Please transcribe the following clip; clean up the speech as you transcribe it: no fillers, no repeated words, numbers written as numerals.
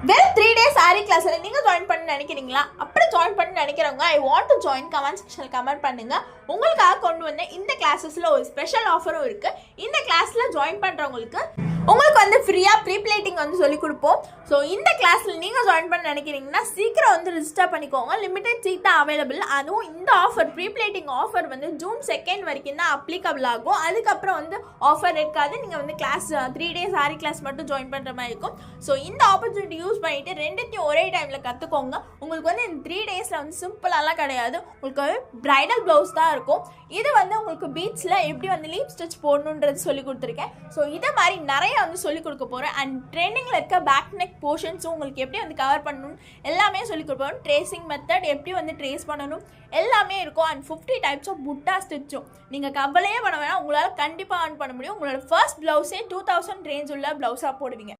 Well 3 days saree classல நீங்க join பண்ண நினைக்கிறீங்களா? அப்படி ஜாயின் பண்ண நினைக்கிறவங்க I want to join comment செக்ஷன்ல கமெண்ட் பண்ணுங்க. உங்களுக்காக கொண்டு வந்த இந்த கிளாसेसல ஒரு ஸ்பெஷல் ஆஃபரும் இருக்கு. இந்த கிளாஸ்ல ஜாயின் பண்றவங்களுக்கு உங்களுக்கு வந்து ஃப்ரீயா ப்ரீ பிளேட்டிங் வந்து சொல்லி கொடுப்போம். ஸோ இந்த கிளாஸ்ல நீங்க ஜாயின் பண்ண நினைக்கிறீங்கன்னா சீக்கிரம் வந்து ரிஜிஸ்டர் பண்ணிக்கோங்க. லிமிடெட் சீட் தான் அவைலபிள். அதுவும் இந்த ஆஃபர் ப்ரீ பிளேட்டிங் ஆஃபர் வந்து ஜூன் 2 வரைக்கும் தான் அப்ளிகபிள் ஆகும். அதுக்கப்புறம் வந்து ஆஃபர் இருக்காது. நீங்க வந்து கிளாஸ் 3 days saree கிளாஸ் மட்டும் ஜாயின் பண்ற மாதிரி இருக்கும். ஸோ இந்த ஆப்பர்ச்சுனிட்டி யூஸ் பண்ணிட்டு ரெண்டுத்தையும் ஒரே டைம்ல கத்துக்கோங்க. உங்களுக்கு வந்து இந்த 3 daysல வந்து சிம்பிளாலாம் கிடையாது. உங்களுக்கு பிரைடல் பிளவுஸ் தான் இருக்கும். இது வந்து உங்களுக்கு பீட்ஸ்ல எப்படி வந்து லீப் ஸ்டிச் போடணுன்றது சொல்லி கொடுத்துருக்கேன். ஸோ இதை மாதிரி நிறைய வந்து சொல்லிக் கொடுக்க போகிறேன். அண்ட் ட்ரெண்டிங்கில் இருக்க பேக் நெக் போர்ஷன்ஸும் உங்களுக்கு எப்படி வந்து கவர் பண்ணணும் எல்லாமே சொல்லிக் கொடுப்போம். ட்ரேசிங் மெத்தட் எப்படி வந்து ட்ரேஸ் பண்ணணும் எல்லாமே இருக்கும். அண்ட் 50 டைப்ஸ் ஆஃப் புட்டா ஸ்டிச்சும் நீங்கள் கவலையே பண்ண வேணாம். உங்களால் கண்டிப்பாக ஆன் பண்ண முடியும். உங்களோட ஃபர்ஸ்ட் ப்ளவுஸே 2000 ரேஞ்ச் உள்ள ப்ளவுஸாக போடுவீங்க.